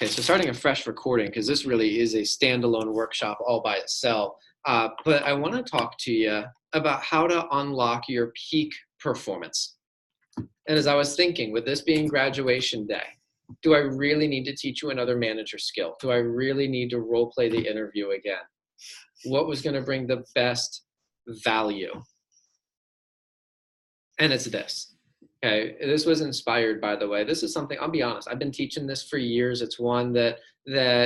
Okay, so starting a fresh recording, because this really is a standalone workshop all by itself. But I want to talk to you about how to unlock your peak performance. And as I was thinking, with this being graduation day, do I really need to teach you another manager skill? Do I really need to role play the interview again? What was going to bring the best value? And it's this. Okay, this was inspired, by the way. This is something, I'll be honest, I've been teaching this for years. It's one that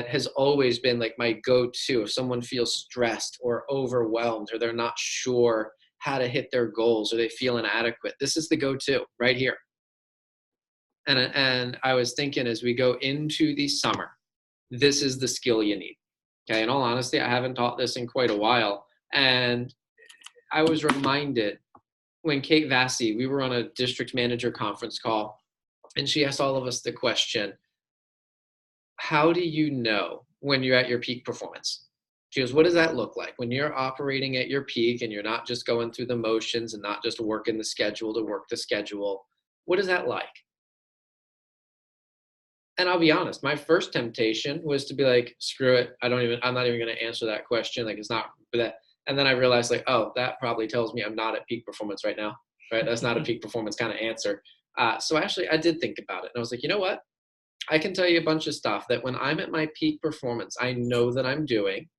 has always been like my go-to if someone feels stressed or overwhelmed or they're not sure how to hit their goals or they feel inadequate. This is the go-to right here. And I was thinking as we go into the summer, this is the skill you need. Okay, in all honesty, I haven't taught this in quite a while. And I was reminded when Kate Vassy, we were on a district manager conference call, and she asked all of us the question, how do you know when you're at your peak performance? She goes, what does that look like? When you're operating at your peak and you're not just going through the motions and not just working the schedule to work the schedule, what is that like? And I'll be honest, my first temptation was to be like, screw it. I'm not even going to answer that question. Like, it's not that. And then I realized like, oh, that probably tells me I'm not at peak performance right now, right? That's not a peak performance kind of answer. So actually I did think about it and I was like, you know what? I can tell you a bunch of stuff that when I'm at my peak performance, I know that I'm doing.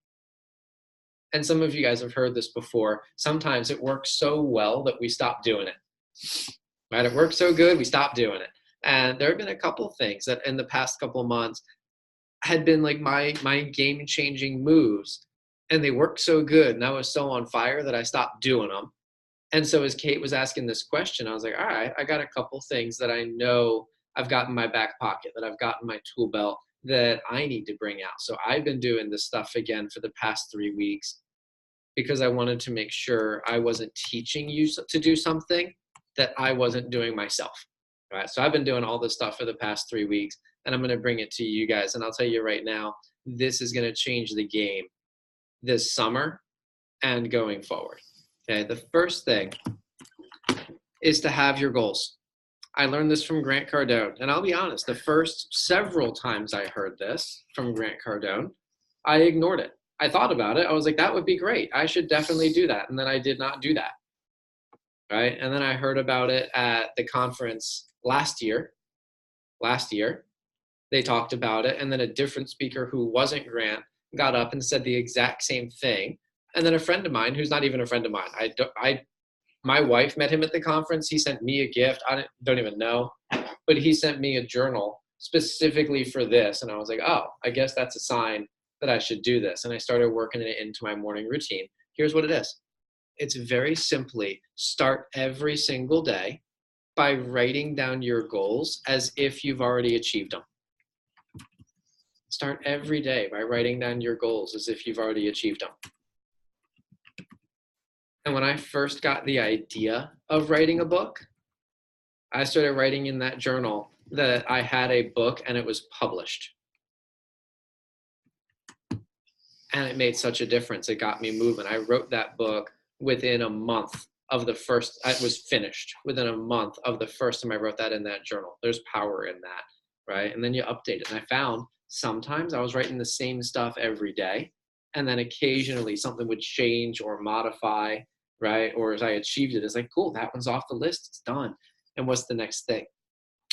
And some of you guys have heard this before. Sometimes it works so well that we stop doing it, right? It works so good, we stop doing it. And there have been a couple of things that in the past couple of months had been like my game-changing moves. And they worked so good and I was so on fire that I stopped doing them. And so as Kate was asking this question, I was like, all right, I got a couple things that I know I've got in my back pocket, that I've got in my tool belt that I need to bring out. So I've been doing this stuff again for the past 3 weeks because I wanted to make sure I wasn't teaching you to do something that I wasn't doing myself. All right. So I've been doing all this stuff for the past 3 weeks and I'm going to bring it to you guys. And I'll tell you right now, this is going to change the game this summer and going forward. Okay, the first thing is to have your goals. I learned this from Grant Cardone, and I'll be honest, the first several times I heard this from Grant Cardone, I ignored it. I thought about it. I was like, that would be great. I should definitely do that. And then I did not do that. Right? And then I heard about it at the conference last year. They talked about it, and then a different speaker who wasn't Grant got up and said the exact same thing. And then a friend of mine, who's not even a friend of mine, my wife met him at the conference. He sent me a gift. I don't even know, but he sent me a journal specifically for this. And I was like, oh, I guess that's a sign that I should do this. And I started working it into my morning routine. Here's what it is. It's very simply start every single day by writing down your goals as if you've already achieved them. Start every day by writing down your goals as if you've already achieved them. And when I first got the idea of writing a book, I started writing in that journal that I had a book and it was published. And it made such a difference. It got me moving. I wrote that book within a month of the first, it was finished within a month of the first time I wrote that in that journal. There's power in that, right? And then you update it. And I found sometimes I was writing the same stuff every day. And then occasionally something would change or modify, right? Or as I achieved it, it's like, cool, that one's off the list, it's done. And what's the next thing?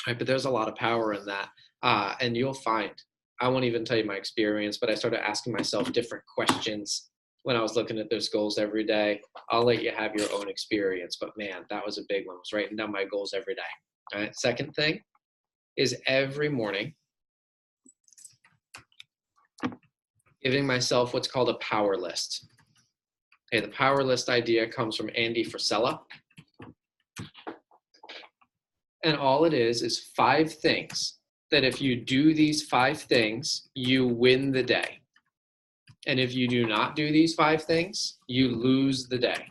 Right? But there's a lot of power in that. And you'll find, I won't even tell you my experience, but I started asking myself different questions when I was looking at those goals every day. I'll let you have your own experience, but man, that was a big one, was writing down my goals every day. All right. Second thing is every morning, giving myself what's called a power list. Okay, the power list idea comes from Andy Frisella. And all it is 5 things that if you do these 5 things, you win the day. And if you do not do these 5 things, you lose the day.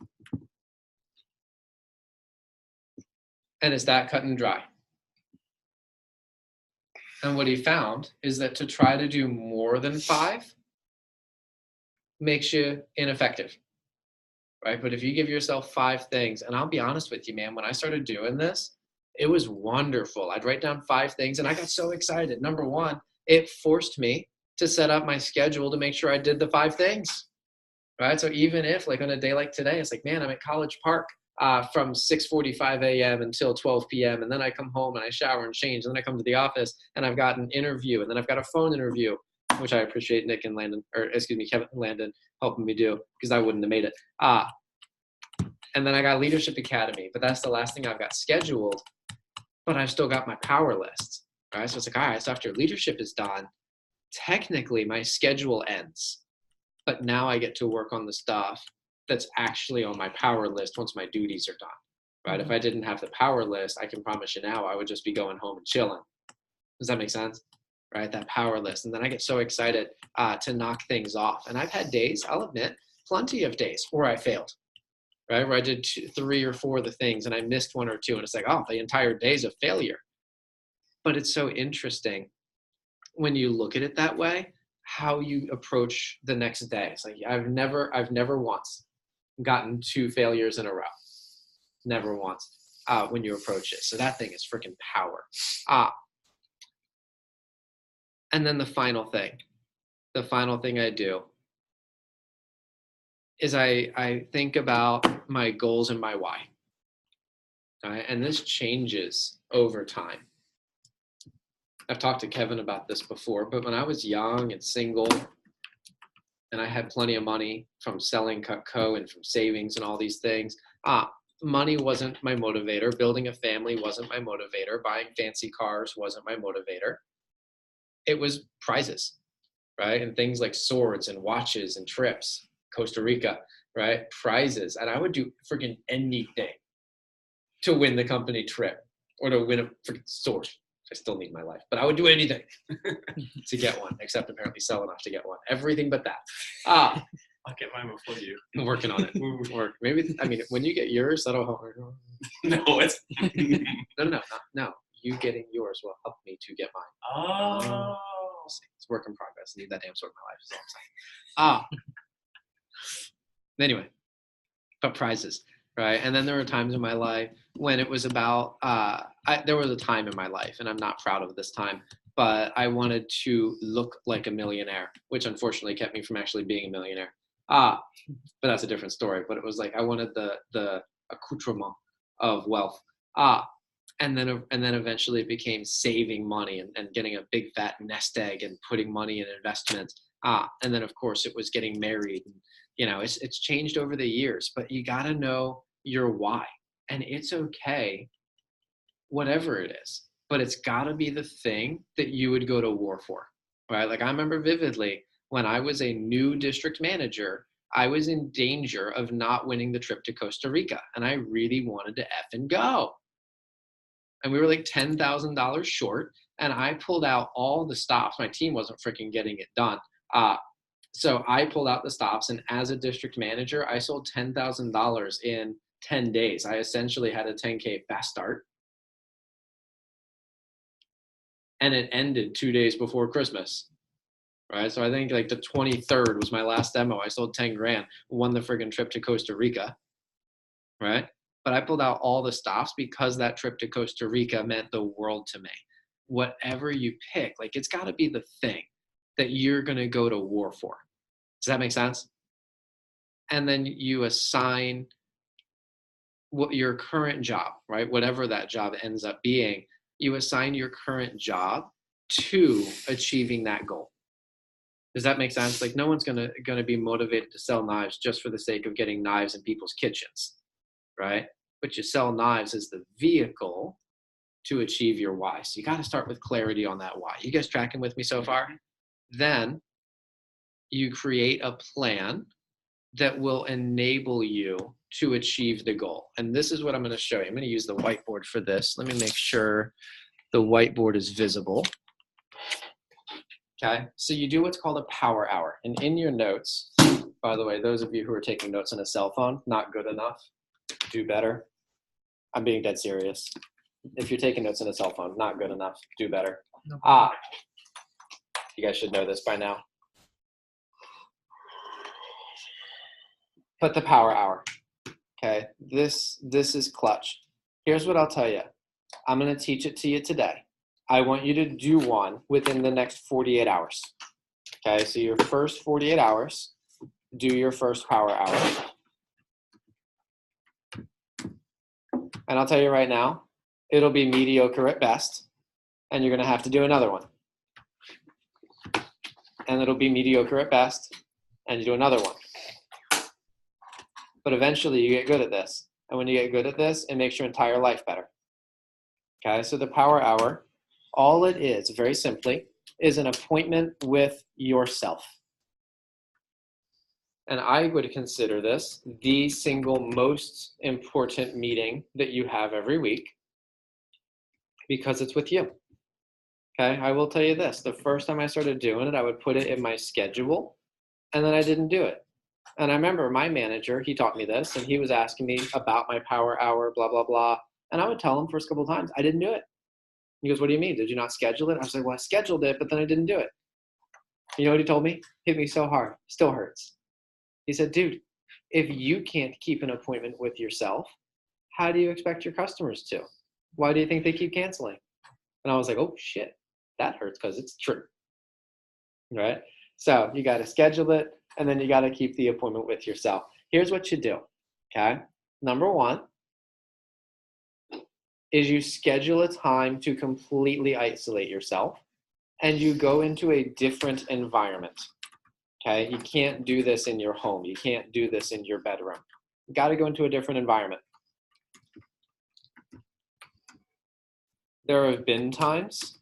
And it's that cut and dry. And what he found is that to try to do more than 5 makes you ineffective, right? But if you give yourself 5 things, and I'll be honest with you, man, when I started doing this, it was wonderful. I'd write down 5 things and I got so excited. Number 1, it forced me to set up my schedule to make sure I did the 5 things, right? So even if like on a day like today, it's like, man, I'm at College Park from 6:45 a.m. until 12 p.m. And then I come home and I shower and change. And then I come to the office and I've got an interview. And then I've got a phone interview, which I appreciate Nick and Landon, or excuse me, Kevin and Landon helping me do, because I wouldn't have made it. And then I got Leadership Academy, but that's the last thing I've got scheduled. But I've still got my power list, right? So it's like, all right, so after leadership is done, technically my schedule ends. But now I get to work on the stuff that's actually on my power list once my duties are done, right? If I didn't have the power list, I can promise you now, I would just be going home and chilling. Does that make sense? Right? That power list. And then I get so excited to knock things off. And I've had days, I'll admit, plenty of days where I failed, right? Where I did 3 or 4 of the things and I missed 1 or 2. And it's like, oh, the entire day's a failure. But it's so interesting when you look at it that way, how you approach the next day. It's like, I've never once gotten 2 failures in a row. Never once when you approach it. So that thing is freaking power. And then the final thing I do is I think about my goals and my why. Right? And this changes over time. I've talked to Kevin about this before, but when I was young and single and I had plenty of money from selling Cutco and from savings and all these things, money wasn't my motivator. Building a family wasn't my motivator. Buying fancy cars wasn't my motivator. It was prizes, right? And things like swords and watches and trips, Costa Rica, right? Prizes. And I would do freaking anything to win the company trip or to win a freaking sword. I still need my life, but I would do anything to get one, except apparently sell enough to get one. Everything but that. I'll get mine before you. I'm working on it. Or maybe, I mean, when you get yours, that'll help. No, it's No. You getting yours will help me to get mine. Oh. It's work in progress. I need that damn sword in my life. Is all I'm saying. Anyway, but prizes, right? And then there were times in my life when it was about, there was a time in my life, and I'm not proud of this time, but I wanted to look like a millionaire, which unfortunately kept me from actually being a millionaire. But that's a different story. But it was like I wanted the accoutrement of wealth. And then eventually it became saving money and getting a big fat nest egg and putting money in investments. And then of course it was getting married. And, you know, it's changed over the years, but you got to know your why. And it's okay, whatever it is, but it's got to be the thing that you would go to war for, right? Like I remember vividly when I was a new district manager, I was in danger of not winning the trip to Costa Rica. And I really wanted to effing go. And we were like $10,000 short. And I pulled out all the stops. My team wasn't freaking getting it done. So I pulled out the stops. And as a district manager, I sold $10,000 in 10 days. I essentially had a 10K fast start. And it ended 2 days before Christmas. Right. So I think like the 23rd was my last demo. I sold 10 grand, won the friggin' trip to Costa Rica. Right. But I pulled out all the stops because that trip to Costa Rica meant the world to me. Whatever you pick, like it's got to be the thing that you're going to go to war for. Does that make sense? And then you assign what your current job, right? Whatever that job ends up being, you assign your current job to achieving that goal. Does that make sense? Like no one's going to be motivated to sell knives just for the sake of getting knives in people's kitchens. Right? But you sell knives as the vehicle to achieve your why. So you got to start with clarity on that why. You guys tracking with me so far? Then you create a plan that will enable you to achieve the goal. And this is what I'm going to show you. I'm going to use the whiteboard for this. Let me make sure the whiteboard is visible. Okay. So you do what's called a power hour. And in your notes, by the way, those of you who are taking notes on a cell phone, not good enough. Do better. I'm being dead serious. If you're taking notes on a cell phone, not good enough. Do better. You guys should know this by now. But the power hour. Okay. This is clutch. Here's what I'll tell you. I'm going to teach it to you today. I want you to do one within the next 48 hours. Okay, so your first 48 hours, do your first power hour. And I'll tell you right now, it'll be mediocre at best, and you're going to have to do another one. And it'll be mediocre at best, and you do another one. But eventually you get good at this. And when you get good at this, it makes your entire life better. Okay, so the power hour, all it is, very simply, is an appointment with yourself. And I would consider this the single most important meeting that you have every week because it's with you. Okay, I will tell you this. The first time I started doing it, I would put it in my schedule, and then I didn't do it. And I remember my manager, he taught me this, and he was asking me about my power hour, blah, blah, blah. And I would tell him first couple of times, I didn't do it. He goes, what do you mean? Did you not schedule it? I was like, well, I scheduled it, but then I didn't do it. You know what he told me? Hit me so hard. Still hurts. He said, dude, if you can't keep an appointment with yourself, how do you expect your customers to? Why do you think they keep canceling? And I was like, oh, shit, that hurts because it's true. Right? So you got to schedule it, and then you got to keep the appointment with yourself. Here's what you do. Okay? Number one is you schedule a time to completely isolate yourself, and you go into a different environment. Okay, you can't do this in your home. You can't do this in your bedroom. You got to go into a different environment. There have been times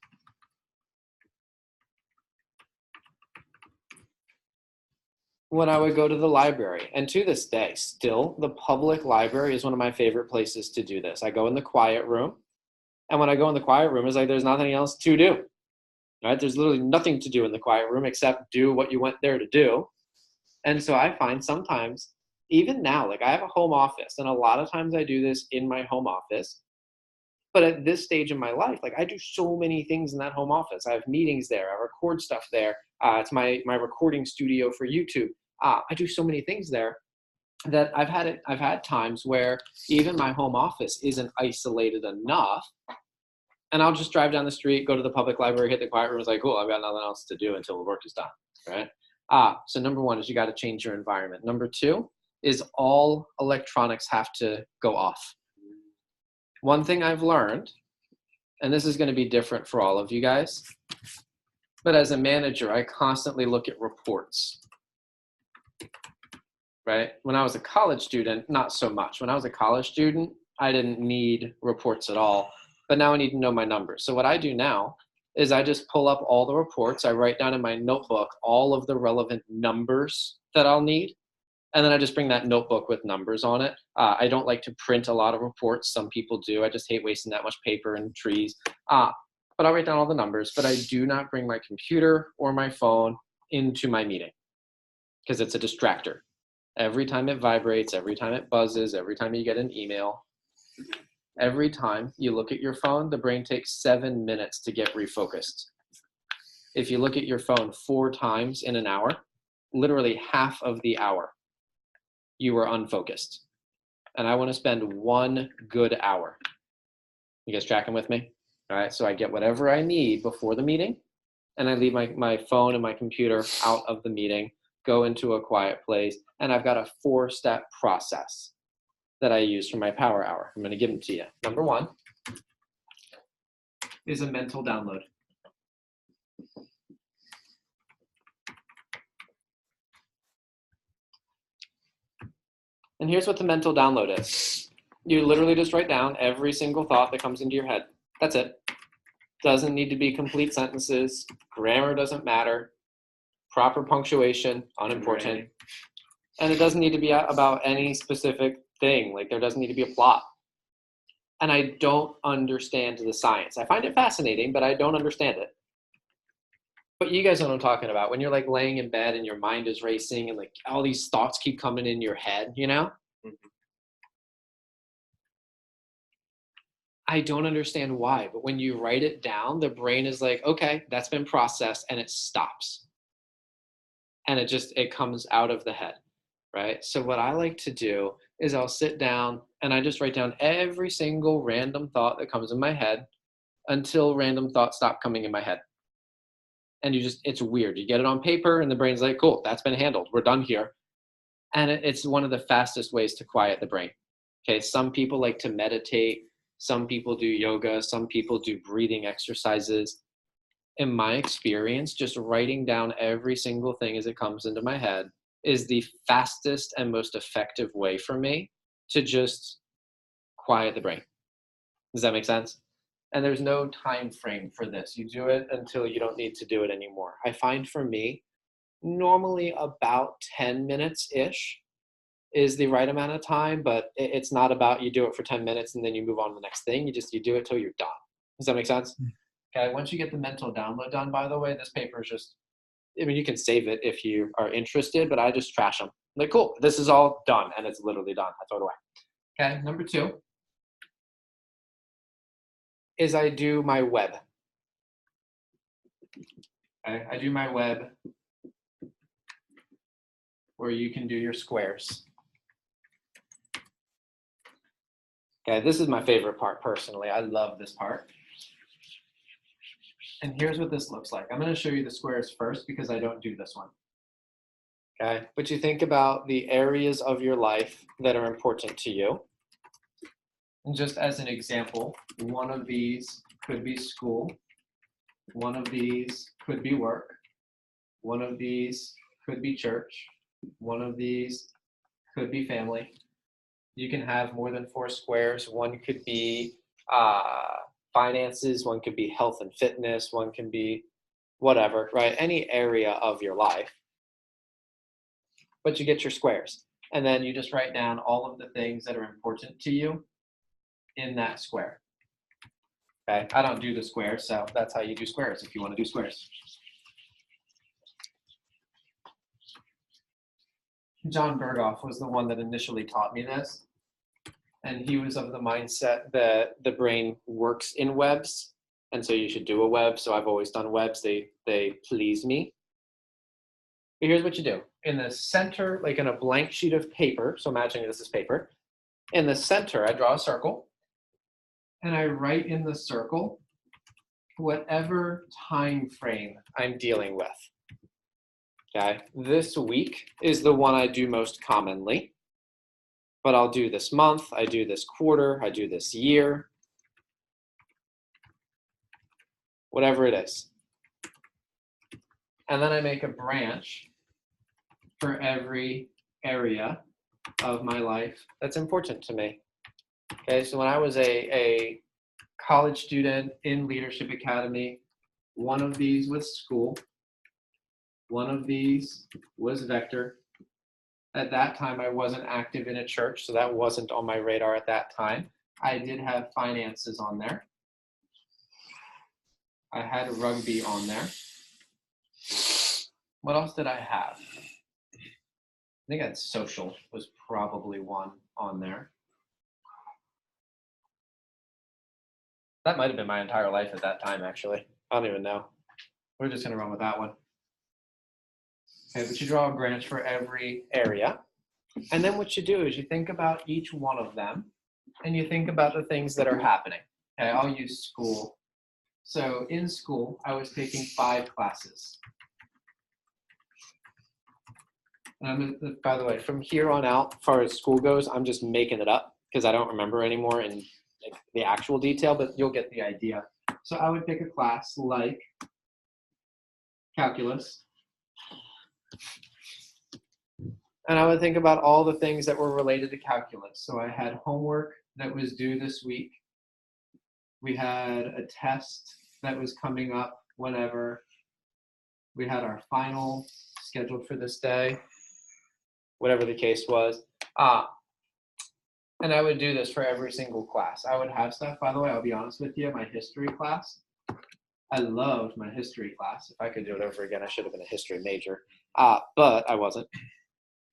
when I would go to the library, and to this day, still, the public library is one of my favorite places to do this. I go in the quiet room, and when I go in the quiet room, it's like there's nothing else to do. Right? There's literally nothing to do in the quiet room except do what you went there to do. And so I find sometimes, even now, like I have a home office, and a lot of times I do this in my home office. But at this stage in my life, like I do so many things in that home office. I have meetings there. I record stuff there. It's my recording studio for YouTube. I do so many things there that I've had times where even my home office isn't isolated enough. And I'll just drive down the street, go to the public library, hit the quiet room. It's like, cool, I've got nothing else to do until the work is done, right? So number one is you got to change your environment. Number two is all electronics have to go off. One thing I've learned, and this is going to be different for all of you guys, but as a manager, I constantly look at reports, right? When I was a college student, not so much. When I was a college student, I didn't need reports at all. But now I need to know my numbers. So what I do now is I just pull up all the reports. I write down in my notebook all of the relevant numbers that I'll need. And then I just bring that notebook with numbers on it. I don't like to print a lot of reports. Some people do. I just hate wasting that much paper and trees. But I'll write down all the numbers. But I do not bring my computer or my phone into my meeting because it's a distractor. Every time it vibrates, every time it buzzes, every time you get an email, every time you look at your phone, the brain takes 7 minutes to get refocused. If you look at your phone 4 times in an hour, literally half of the hour, you are unfocused. And I want to spend 1 good hour. You guys tracking with me? All right, so I get whatever I need before the meeting, and I leave my phone and my computer out of the meeting, go into a quiet place, and I've got a 4-step process that I use for my power hour. I'm going to give them to you. Number one is a mental download. And here's what the mental download is. You literally just write down every single thought that comes into your head. That's it. Doesn't need to be complete sentences. Grammar doesn't matter. Proper punctuation, unimportant. Right. And it doesn't need to be about any specific thing. Like there doesn't need to be a plot. And I don't understand the science. I find it fascinating, but I don't understand it. But you guys know what I'm talking about. When you're like laying in bed and your mind is racing and like all these thoughts keep coming in your head, you know? Mm-hmm. I don't understand why, but when you write it down, the brain is like, okay, that's been processed, and it stops. And it comes out of the head, right? So what I like to do is I'll sit down and I just write down every single random thought that comes in my head. until random thoughts stop coming in my head. And it's weird. You get it on paper and the brain's like, cool, that's been handled. We're done here. And it's one of the fastest ways to quiet the brain. Okay, some people like to meditate. Some people do yoga. Some people do breathing exercises. In my experience, just writing down every single thing as it comes into my head is the fastest and most effective way for me to just quiet the brain. Does that make sense? And there's no time frame for this. You do it until you don't need to do it anymore. I find for me, normally about 10 minutes-ish is the right amount of time, but it's not about you do it for 10 minutes and then you move on to the next thing. You do it till you're done. Does that make sense? Okay, once you get the mental download done, by the way, this paper is just, you can save it if you are interested, but I just trash them. Like, cool, this is all done, and it's literally done. I throw it away. Okay, number 2 is I do my web. Okay, I do my web where you can do your squares. Okay, this is my favorite part personally. I love this part. And here's what this looks like. I'm going to show you the squares first because I don't do this one. Okay, but you think about the areas of your life that are important to you. And just as an example, one of these could be school. One of these could be work. One of these could be church. One of these could be family. You can have more than 4 squares. One could be finances. One could be health and fitness. One can be whatever, right? Any area of your life. But you get your squares. And then you just write down all of the things that are important to you in that square. Okay, I don't do the squares, so that's how you do squares if you want to do squares. John Berghoff was the one that initially taught me this. And he was of the mindset that the brain works in webs. And so you should do a web. So I've always done webs. They please me. But here's what you do. In the center, like in a blank sheet of paper, so imagine this is paper. In the center, I draw a circle. And I write in the circle whatever time frame I'm dealing with. Okay, this week is the one I do most commonly. But I'll do this month, I do this quarter, I do this year, whatever it is. And then I make a branch for every area of my life that's important to me. Okay, so when I was a college student in Leadership Academy, one of these was school, one of these was Vector. At that time, I wasn't active in a church, so that wasn't on my radar at that time. I did have finances on there. I had rugby on there. What else did I have? I think I had social was probably one on there. That might have been my entire life at that time, actually. I don't even know. We're just going to run with that one. Okay, but you draw a branch for every area. And then what you do is you think about each one of them, and you think about the things that are happening. Okay, I'll use school. So in school, I was taking 5 classes. And by the way, from here on out, as far as school goes, I'm just making it up because I don't remember anymore in the actual detail, but you'll get the idea. So I would pick a class like calculus. And I would think about all the things that were related to calculus. So I had homework that was due this week. We had a test that was coming up whenever. We had our final scheduled for this day, whatever the case was. And I would do this for every single class. I would have stuff, by the way, I'll be honest with you, my history class. I loved my history class. If I could do it over again, I should have been a history major. But I wasn't.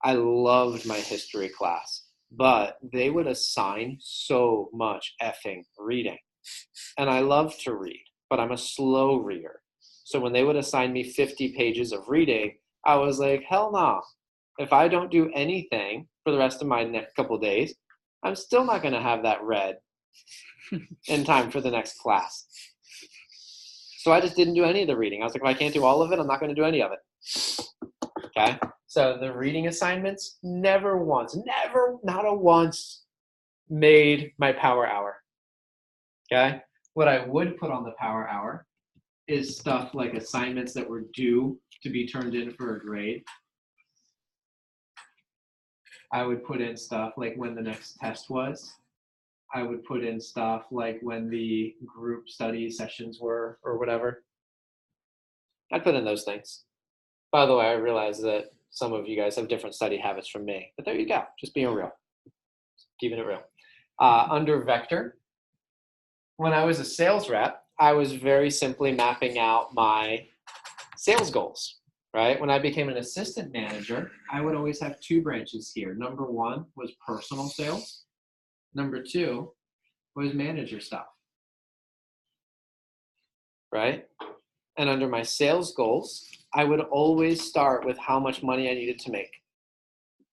I loved my history class, but they would assign so much effing reading. And I love to read, but I'm a slow reader. So when they would assign me 50 pages of reading, I was like, hell no. If I don't do anything for the rest of my next couple of days, I'm still not going to have that read in time for the next class. So I just didn't do any of the reading. I was like, if I can't do all of it, I'm not going to do any of it. Okay. So the reading assignments never once, not a once made my power hour. Okay. What I would put on the power hour is stuff like assignments that were due to be turned in for a grade. I would put in stuff like when the next test was. I would put in stuff like when the group study sessions were or whatever. I'd put in those things. By the way, I realize that some of you guys have different study habits from me, but there you go. Just being real, keeping it real. Under vector, when I was a sales rep, I was very simply mapping out my sales goals, right? When I became an assistant manager, I would always have two branches here. Number one was personal sales. Number two was manager stuff, right? And under my sales goals, I would always start with how much money I needed to make.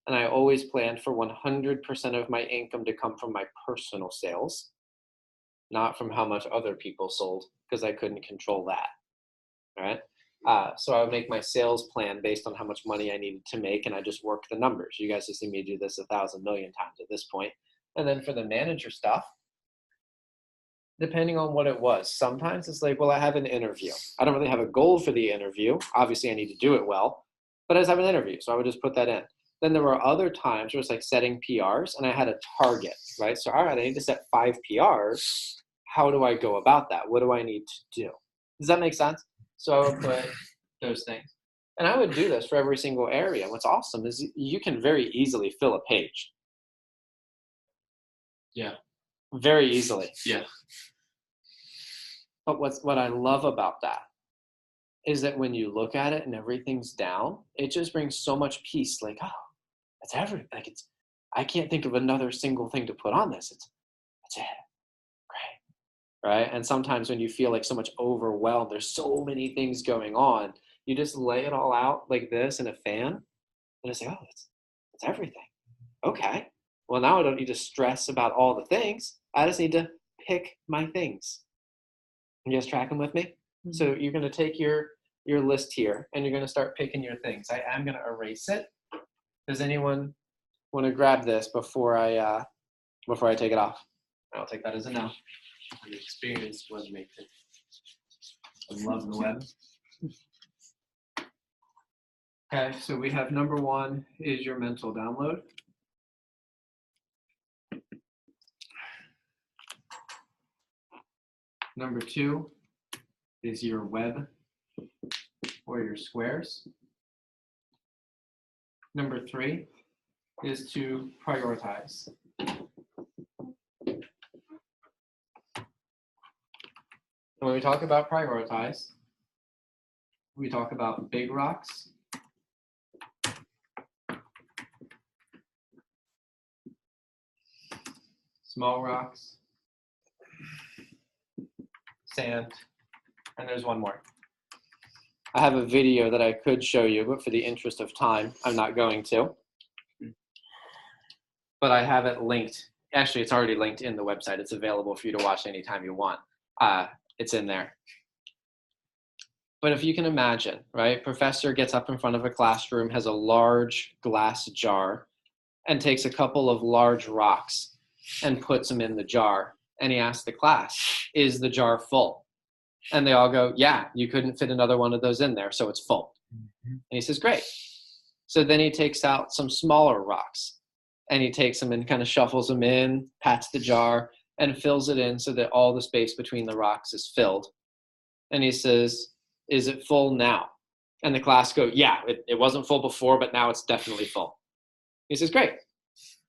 And I always planned for 100% of my income to come from my personal sales, not from how much other people sold, because I couldn't control that, all right? So I would make my sales plan based on how much money I needed to make, and I just work the numbers. You guys have seen me do this 1,000 million times at this point. And then for the manager stuff, depending on what it was, sometimes it's like, well, I have an interview. I don't really have a goal for the interview. Obviously, I need to do it well, but I just have an interview, so I would just put that in. Then there were other times where it's like setting PRs, and I had a target, right? So, all right, I need to set 5 PRs. How do I go about that? What do I need to do? Does that make sense? So I would put those things. And I would do this for every single area. What's awesome is you can very easily fill a page. Yeah. Very easily. Yeah. But what I love about that is that when you look at it and everything's down, it just brings so much peace. Like, oh, that's everything. Like I can't think of another single thing to put on this. That's it. Great. Right? And sometimes when you feel like so much overwhelmed, there's so many things going on, you just lay it all out like this in a fan, and it's like, oh, that's everything. Okay. Well, now I don't need to stress about all the things. I just need to pick my things. You guys tracking with me? Mm-hmm. So you're going to take your list here, and you're going to start picking your things. I am going to erase it. Does anyone want to grab this before I take it off? I'll take that as a no. An experienced web maker. I love the web. Okay, so we have number one is your mental download. Number two is your web or your squares. Number three is to prioritize. When we talk about prioritize, we talk about big rocks, small rocks, sand, and there's one more. I have a video that I could show you, but for the interest of time, I'm not going to. But I have it linked. Actually, it's already linked in the website. It's available for you to watch anytime you want. It's in there. But if you can imagine, right? Professor gets up in front of a classroom, has a large glass jar, and takes a couple of large rocks and puts them in the jar. And he asks the class, is the jar full? And they all go, yeah, you couldn't fit another one of those in there, so it's full. Mm-hmm. And he says, great. So then he takes out some smaller rocks, and he takes them and kind of shuffles them in, pats the jar, and fills it in so that all the space between the rocks is filled. And he says, is it full now? And the class go, yeah, it wasn't full before, but now it's definitely full. He says, great.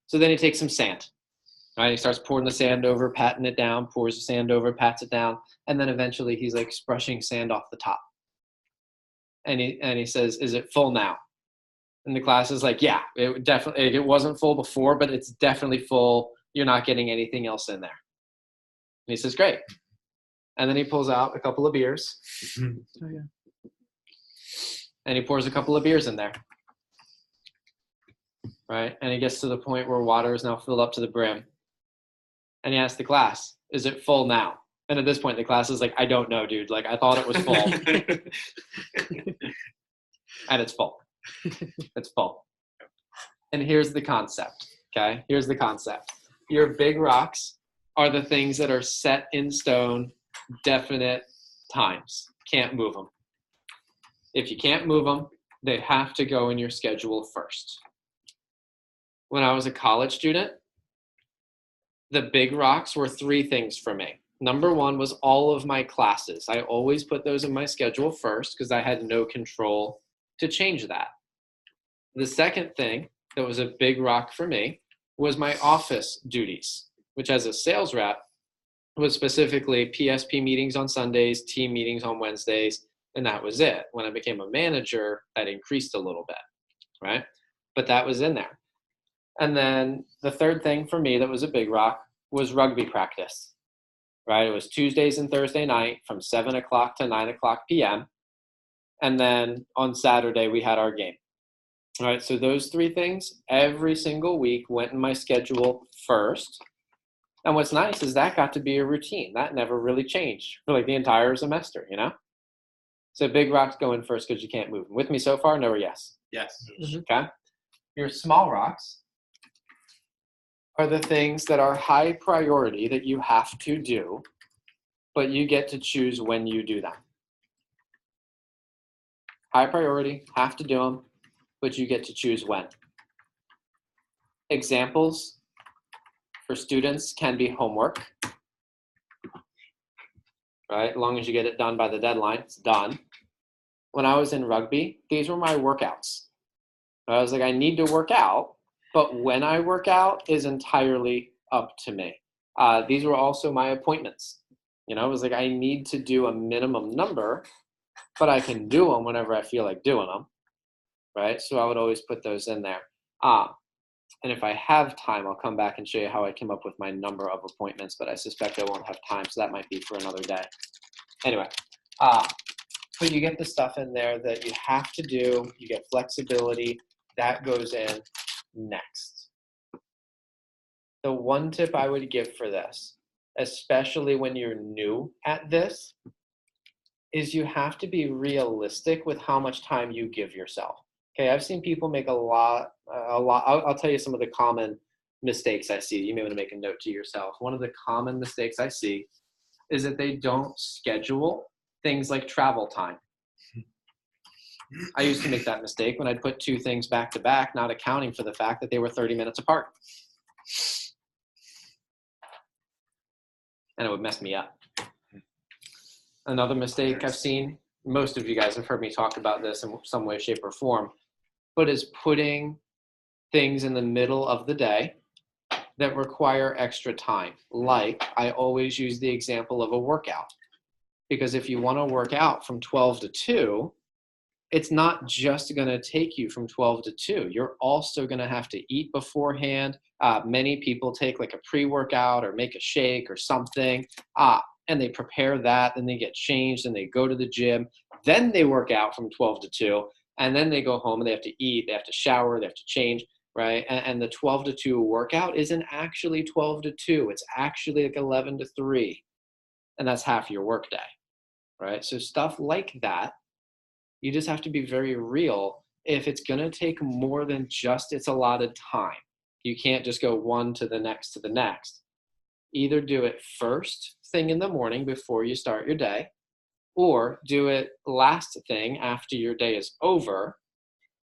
So then he takes some sand. Right, he starts pouring the sand over, patting it down, pours the sand over, pats it down, and then eventually he's like brushing sand off the top. And he says, is it full now? And the class is like, yeah, it wasn't full before, but it's definitely full. You're not getting anything else in there. And he says, great. And then he pulls out a couple of beers. Oh, yeah. And he pours a couple of beers in there. Right? And he gets to the point where water is now filled up to the brim. And he asks the class, is it full now? And at this point, the class is like, I don't know, dude. Like, I thought it was full. And it's full. It's full. And here's the concept, okay? Here's the concept. Your big rocks are the things that are set in stone, definite times. Can't move them. If you can't move them, they have to go in your schedule first. When I was a college student, the big rocks were 3 things for me. Number 1 was all of my classes. I always put those in my schedule first because I had no control to change that. The second thing that was a big rock for me was my office duties, which as a sales rep was specifically PSP meetings on Sundays, team meetings on Wednesdays, and that was it. When I became a manager, that increased a little bit, right? But that was in there. And then the third thing for me that was a big rock was rugby practice, right? It was Tuesdays and Thursday night from 7 o'clock to 9 o'clock p.m. And then on Saturday, we had our game. All right, so those 3 things every single week went in my schedule first. And what's nice is that got to be a routine. That never really changed for like the entire semester, you know? So big rocks go in first because you can't move. With me so far? No or yes? Yes. Okay. Your small rocks are the things that are high priority that you have to do, but you get to choose when you do them. High priority, have to do them, but you get to choose when. Examples for students can be homework, right? As long as you get it done by the deadline, it's done. When I was in rugby, these were my workouts. I was like, I need to work out, but when I work out is entirely up to me. These were also my appointments. You know, it was like, I need to do a minimum number, but I can do them whenever I feel like doing them, right? So I would always put those in there. And if I have time, I'll come back and show you how I came up with my number of appointments, but I suspect I won't have time, so that might be for another day. Anyway, but you get the stuff in there that you have to do, you get flexibility, that goes in next. The one tip I would give for this, especially when you're new at this, is you have to be realistic with how much time you give yourself. Okay, I've seen people make a lot. I'll tell you some of the common mistakes I see. You may want to make a note to yourself. One of the common mistakes I see is that they don't schedule things like travel time. I used to make that mistake when I'd put 2 things back to back, not accounting for the fact that they were 30 minutes apart. And it would mess me up. Another mistake I've seen, most of you guys have heard me talk about this in some way, shape, or form, but is putting things in the middle of the day that require extra time. Like, I always use the example of a workout. Because if you want to work out from 12 to 2, it's not just going to take you from 12 to 2. You're also going to have to eat beforehand. Many people take like a pre-workout or make a shake or something, and they prepare that, then they get changed, and they go to the gym. Then they work out from 12 to 2, and then they go home and they have to eat, they have to shower, they have to change, right? And the 12 to 2 workout isn't actually 12 to 2. It's actually like 11 to 3, and that's half your workday, right? So stuff like that, you just have to be very real. If it's going to take more than just its allotted time, you can't just go one to the next to the next. Either do it first thing in the morning before you start your day, or do it last thing after your day is over,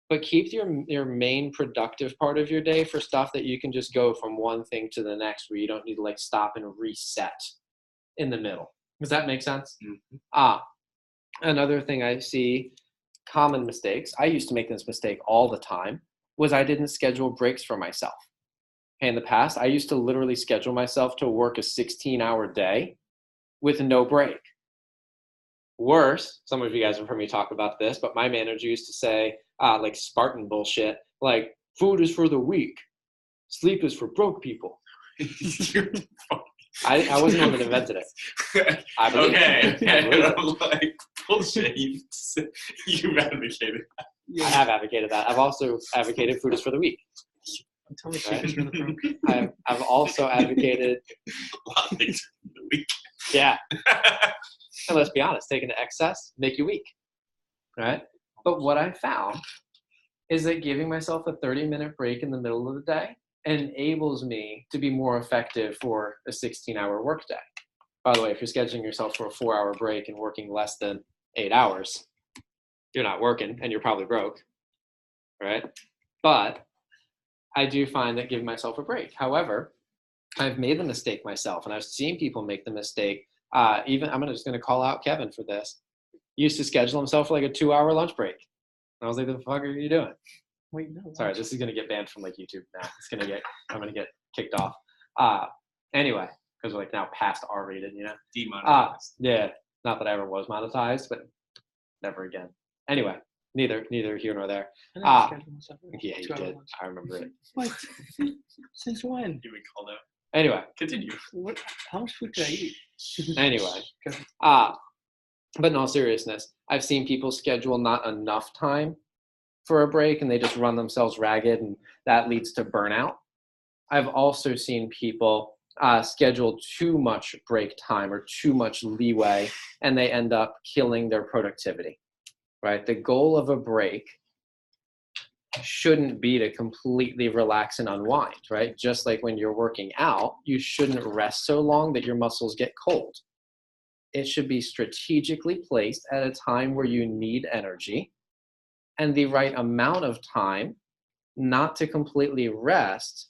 but keep your main productive part of your day for stuff that you can just go from one thing to the next, where you don't need to like stop and reset in the middle. Does that make sense? Mm-hmm. Another thing I see, common mistakes, I used to make this mistake all the time, was I didn't schedule breaks for myself. In the past, I used to literally schedule myself to work a 16-hour day with no break. Worse, some of you guys have heard me talk about this, but my manager used to say, like Spartan bullshit, like, food is for the weak, sleep is for broke people. I wasn't the one that invented it. I believe it. Like, bullshit. You've advocated that. I have advocated that. I've also advocated food is for the weak. Tell me sleep is for the broke. I've also advocated a lot of things for the weak. Yeah. And let's be honest, taking to excess make you weak, right? But what I found is that giving myself a 30-minute break in the middle of the day enables me to be more effective for a 16-hour workday. By the way, if you're scheduling yourself for a 4-hour break and working less than 8 hours, you're not working and you're probably broke, right? But I do find that giving myself a break. However, I've made the mistake myself, and I've seen people make the mistake. Even I'm just going to call out Kevin for this. He used to schedule himself for like a 2-hour lunch break. And I was like, "The fuck are you doing?" Wait, no. Sorry, this is going to get banned from like YouTube now. I'm going to get kicked off. Anyway, because we're like now past R-rated, you know. Demonetized. Yeah, not that I ever was monetized, but never again. Anyway, neither here nor there. I never scheduled myself for Yeah, you 2 hour did. lunch. I remember it. What? Since when? You been called out. Anyway, Continue. What? How much food did I eat? anyway. Okay. But in all seriousness, I've seen people schedule not enough time for a break and they just run themselves ragged, and that leads to burnout. I've also seen people schedule too much break time or too much leeway, and they end up killing their productivity, right? The goal of a break shouldn't be to completely relax and unwind, right? Just like when you're working out, you shouldn't rest so long that your muscles get cold. It should be strategically placed at a time where you need energy and the right amount of time, not to completely rest,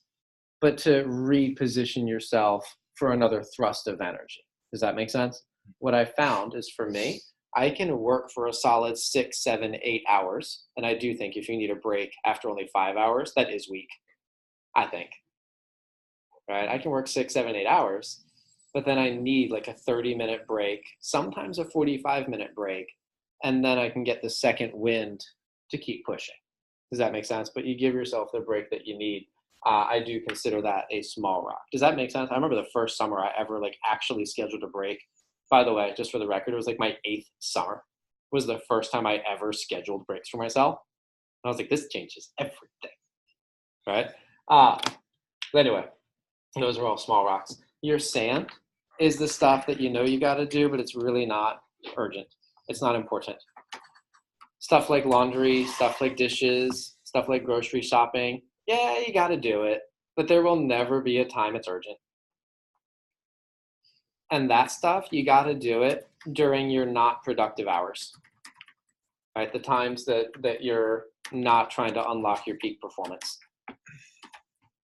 but to reposition yourself for another thrust of energy. Does that make sense? What I found is, for me, I can work for a solid 6, 7, 8 hours. And I do think if you need a break after only 5 hours, that is weak, I think. Right? I can work 6, 7, 8 hours, but then I need like a 30-minute break, sometimes a 45-minute break, and then I can get the second wind to keep pushing. Does that make sense? But you give yourself the break that you need. I do consider that a small rock. Does that make sense? I remember the first summer I ever like actually scheduled a break. By the way, just for the record, it was like my 8th summer. It was the first time I ever scheduled breaks for myself. And I was like, this changes everything, right? But anyway, those are all small rocks. Your sand is the stuff that you know you got to do, but it's really not urgent. It's not important. Stuff like laundry, stuff like dishes, stuff like grocery shopping. Yeah, you got to do it, but there will never be a time it's urgent. And that stuff, you got to do it during your not productive hours, right? The times that you're not trying to unlock your peak performance,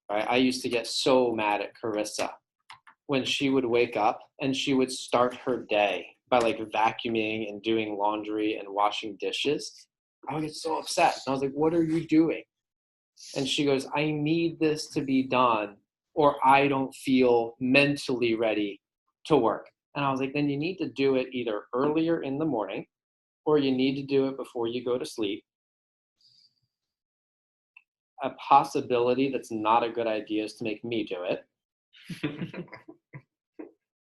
right? I used to get so mad at Carissa when she would wake up and she would start her day by like vacuuming and doing laundry and washing dishes. I would get so upset. And I was like, what are you doing? And she goes, I need this to be done or I don't feel mentally ready to work. And I was like, then you need to do it either earlier in the morning or you need to do it before you go to sleep. A possibility that's not a good idea is to make me do it.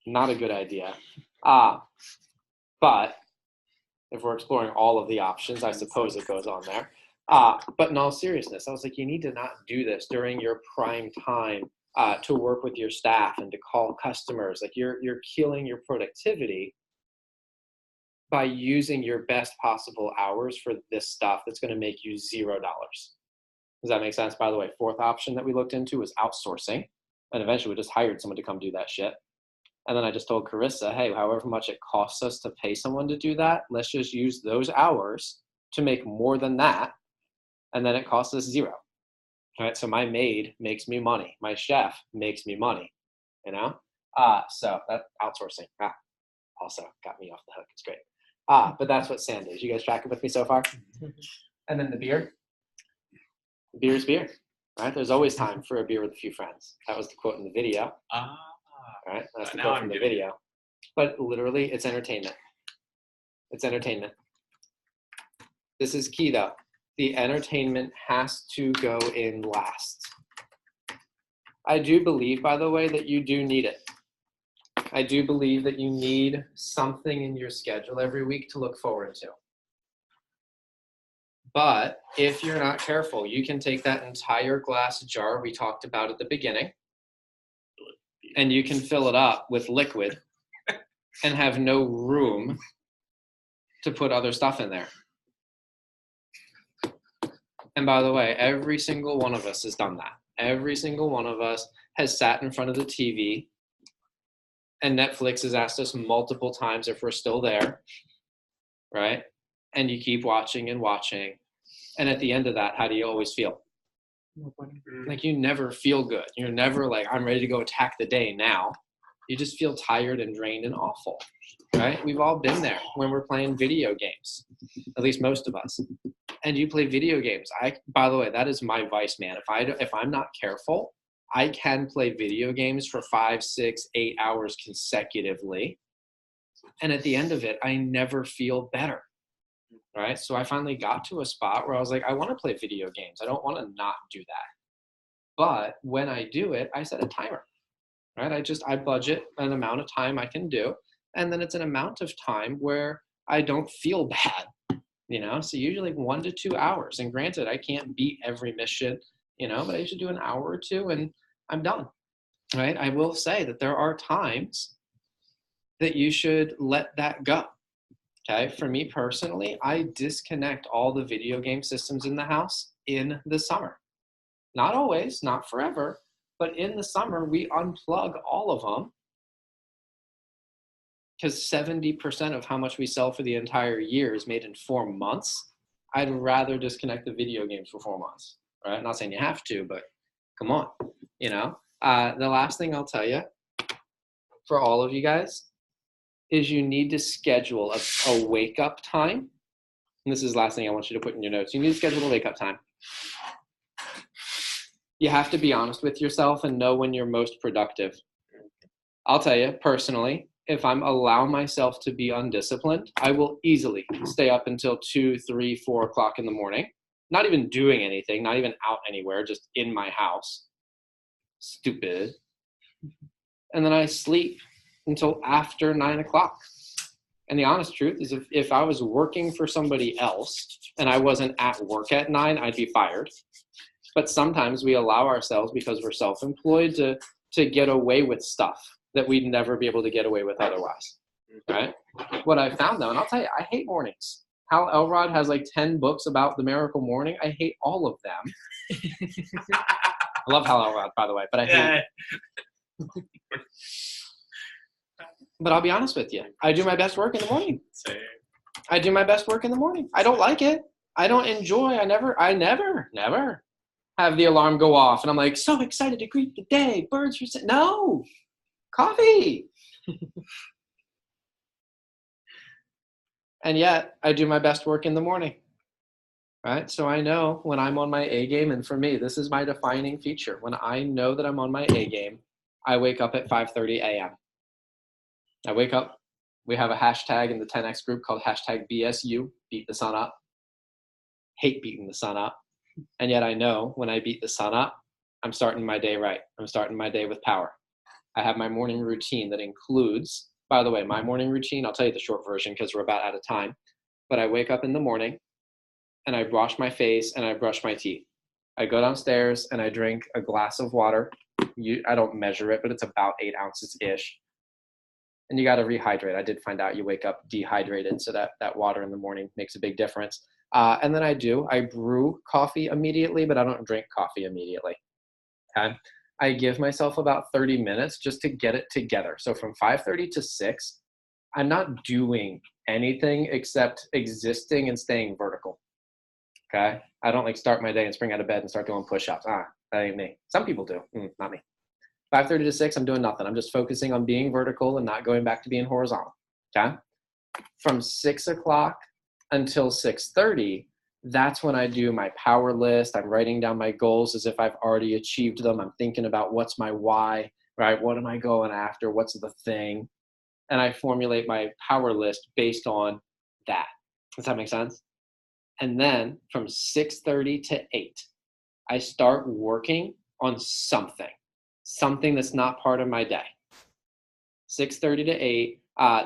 Not a good idea. But if we're exploring all of the options, I suppose it goes on there. But in all seriousness, I was like, you need to not do this during your prime time to work with your staff and to call customers. Like you're killing your productivity by using your best possible hours for this stuff that's going to make you $0. Does that make sense? By the way, fourth option that we looked into was outsourcing. And eventually we just hired someone to come do that shit. And then I just told Carissa, hey, however much it costs us to pay someone to do that, let's just use those hours to make more than that. And then it costs us $0. All right, so my maid makes me money. My chef makes me money, you know? So that outsourcing also got me off the hook. It's great. But that's what sand is. You guys tracking with me so far? And then the beer. Beer is beer, right? There's always time for a beer with a few friends. That was the quote in the video. Right? That's the quote from the video. But literally, it's entertainment. It's entertainment. This is key, though. The entertainment has to go in last. I do believe, by the way, that you do need it. I do believe that you need something in your schedule every week to look forward to. But if you're not careful, you can take that entire glass jar we talked about at the beginning, and you can fill it up with liquid, and have no room to put other stuff in there. And by the way, every single one of us has done that. Every single one of us has sat in front of the TV, and Netflix has asked us multiple times if we're still there, right? And you keep watching and watching. And at the end of that, how do you always feel? Like you never feel good. You're never like, I'm ready to go attack the day now. You just feel tired and drained and awful, right? We've all been there when we're playing video games, at least most of us. And you play video games. By the way, that is my vice, man. If I'm not careful, I can play video games for 5, 6, 8 hours consecutively. And at the end of it, I never feel better, right? So I finally got to a spot where I was like, I want to play video games. I don't want to not do that. But when I do it, I set a timer, right? I budget an amount of time I can do. And then it's an amount of time where I don't feel bad. So usually 1 to 2 hours. And granted, I can't beat every mission, but I usually do an hour or two and I'm done, right? I will say that there are times that you should let that go, okay? For me personally, I disconnect all the video game systems in the house in the summer. Not always, not forever, but in the summer, we unplug all of them because 70% of how much we sell for the entire year is made in 4 months. I'd rather disconnect the video games for 4 months, right? I'm not saying you have to, but come on, The last thing I'll tell you for all of you guys is you need to schedule a wake-up time. And this is the last thing I want you to put in your notes. You need to schedule a wake-up time. You have to be honest with yourself and know when you're most productive. I'll tell you, personally, if I'm allow myself to be undisciplined, I will easily stay up until 2, 3, 4 o'clock in the morning, not even doing anything, not even out anywhere, just in my house. Stupid. And then I sleep until after 9 o'clock. And the honest truth is if I was working for somebody else and I wasn't at work at 9, I'd be fired. But sometimes we allow ourselves, because we're self-employed, to get away with stuff that we'd never be able to get away with otherwise, right? What I found, though, and I'll tell you, I hate mornings. Hal Elrod has like 10 books about the miracle morning. I hate all of them. I love Hal Elrod, by the way, but I hate it. But I'll be honest with you. I do my best work in the morning. Same. I do my best work in the morning. I don't like it. I don't enjoy. I never have the alarm go off and I'm like, so excited to greet the day. Birds are saying, no, coffee. And yet I do my best work in the morning, right? So I know when I'm on my A game, and for me, this is my defining feature. When I know that I'm on my A game, I wake up at 5:30 a.m. I wake up. We have a hashtag in the 10X group called hashtag BSU, beat the sun up. Hate beating the sun up. And yet I know when I beat the sun up, I'm starting my day right. I'm starting my day with power. I have my morning routine that includes, by the way, my morning routine, I'll tell you the short version because we're about out of time, but I wake up in the morning and I wash my face and I brush my teeth. I go downstairs and I drink a glass of water. I don't measure it, but it's about 8 ounces-ish. And you got to rehydrate. I did find out you wake up dehydrated, so that water in the morning makes a big difference. And then I brew coffee immediately, but I don't drink coffee immediately. Okay. I give myself about 30 minutes just to get it together. So from 5:30 to 6, I'm not doing anything except existing and staying vertical. Okay. I don't like start my day and spring out of bed and start doing push-ups. That ain't me. Some people do, not me. 5:30 to 6, I'm doing nothing. I'm just focusing on being vertical and not going back to being horizontal. Okay. From 6 o'clock until 6:30, that's when I do my power list. I'm writing down my goals as if I've already achieved them. I'm thinking about what's my why, right? What am I going after? What's the thing? And I formulate my power list based on that. Does that make sense? And then from 6:30 to 8, I start working on something that's not part of my day. 6:30 to 8.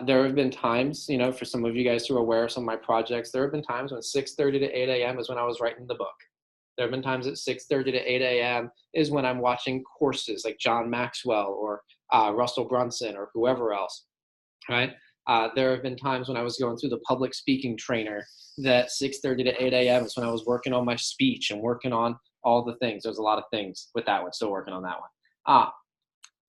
There have been times, for some of you guys who are aware of some of my projects, there have been times when 6:30 to 8 a.m. is when I was writing the book. There have been times at 6:30 to 8 a.m. is when I'm watching courses like John Maxwell or Russell Brunson or whoever else. right? There have been times when I was going through the public speaking trainer that 6:30 to 8 a.m. is when I was working on my speech and working on all the things. There's a lot of things with that one, still working on that one.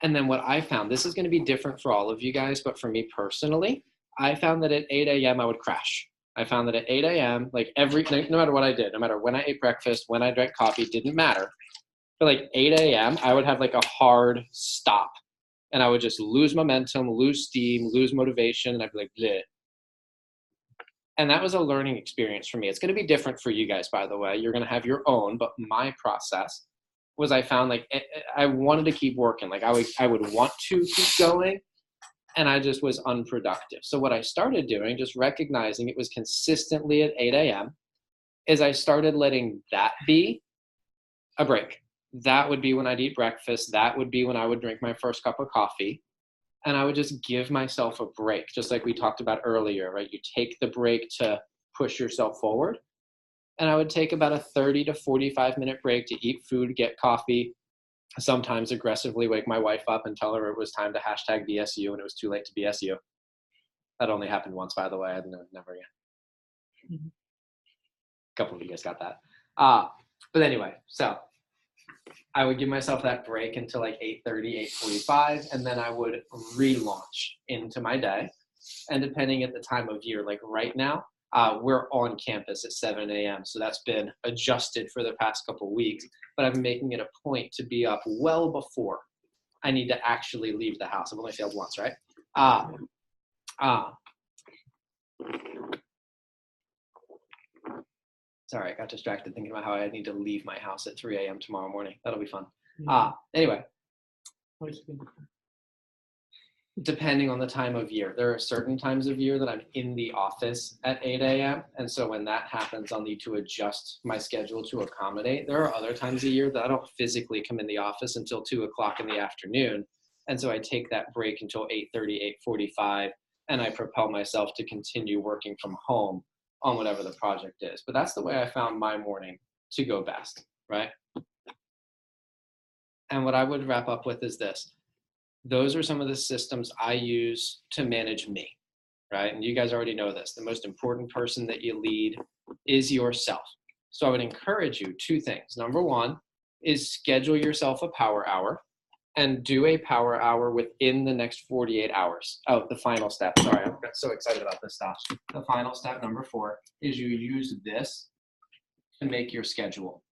And then what I found, this is going to be different for all of you guys, but for me personally, I found that at 8 a.m. I would crash. I found that at 8 a.m., like no matter what I did, no matter when I ate breakfast, when I drank coffee, didn't matter. But like 8 a.m., I would have like a hard stop. And I would just lose momentum, lose steam, lose motivation, and I'd be like, bleh. And that was a learning experience for me. It's going to be different for you guys, by the way. You're going to have your own, but my process was I found like I wanted to keep working. Like I would want to keep going, and I just was unproductive. So what I started doing, just recognizing it was consistently at 8 a.m., is I started letting that be a break. That would be when I'd eat breakfast. That would be when I would drink my first cup of coffee. And I would just give myself a break, just like we talked about earlier, right? You take the break to push yourself forward. And I would take about a 30 to 45-minute break to eat food, get coffee, sometimes aggressively wake my wife up and tell her it was time to hashtag BSU and it was too late to BSU. That only happened once, by the way. I'd never again. Mm-hmm. A couple of you guys got that. But anyway, so I would give myself that break until like 8:30, 8:45, and then I would relaunch into my day. And depending at the time of year, like right now, we're on campus at 7 a.m. So that's been adjusted for the past couple of weeks, but I'm making it a point to be up well before I need to actually leave the house. I've only failed once, right? Sorry, I got distracted thinking about how I need to leave my house at 3 a.m. tomorrow morning. That'll be fun. Anyway, depending on the time of year, there are certain times of year that I'm in the office at 8 a.m. And so when that happens, I'll need to adjust my schedule to accommodate. There are other times of year that I don't physically come in the office until 2 o'clock in the afternoon. And so I take that break until 8:30, 8:45, and I propel myself to continue working from home on whatever the project is. But that's the way I found my morning to go best, right? And what I would wrap up with is this. Those are some of the systems I use to manage me, right? And you guys already know this. The most important person that you lead is yourself. So I would encourage you 2 things. Number 1 is schedule yourself a power hour and do a power hour within the next 48 hours. Oh, the final step. Sorry, I got so excited about this stuff. The final step, number 4, is you use this to make your schedule.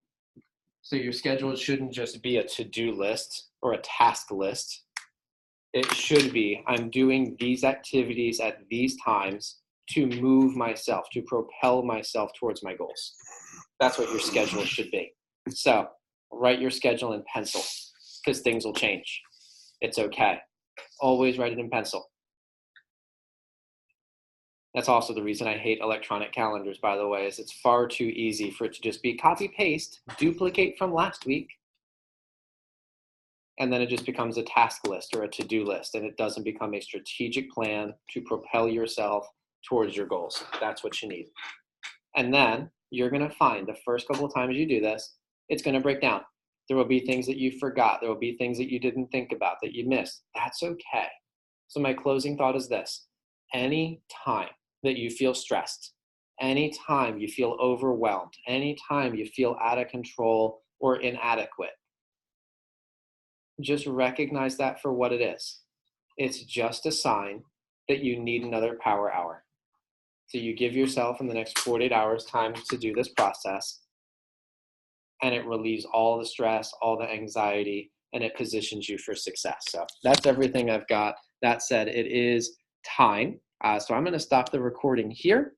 So your schedule shouldn't just be a to-do list or a task list. It should be, I'm doing these activities at these times to move myself, to propel myself towards my goals. That's what your schedule should be. So write your schedule in pencil because things will change. It's okay. Always write it in pencil. That's also the reason I hate electronic calendars, by the way, is it's far too easy for it to just be copy, paste, duplicate from last week. And then it just becomes a task list or a to-do list, and it doesn't become a strategic plan to propel yourself towards your goals. That's what you need. And then you're going to find the first couple of times you do this, it's going to break down. There will be things that you forgot. There will be things that you didn't think about, that you missed. That's okay. So my closing thought is this. Any time that you feel stressed, any time you feel overwhelmed, any time you feel out of control or inadequate, just recognize that for what it is. It's just a sign that you need another power hour. So you give yourself in the next 48 hours time to do this process, and it relieves all the stress, all the anxiety, and it positions you for success. So that's everything I've got. That said, it is time. So I'm going to stop the recording here.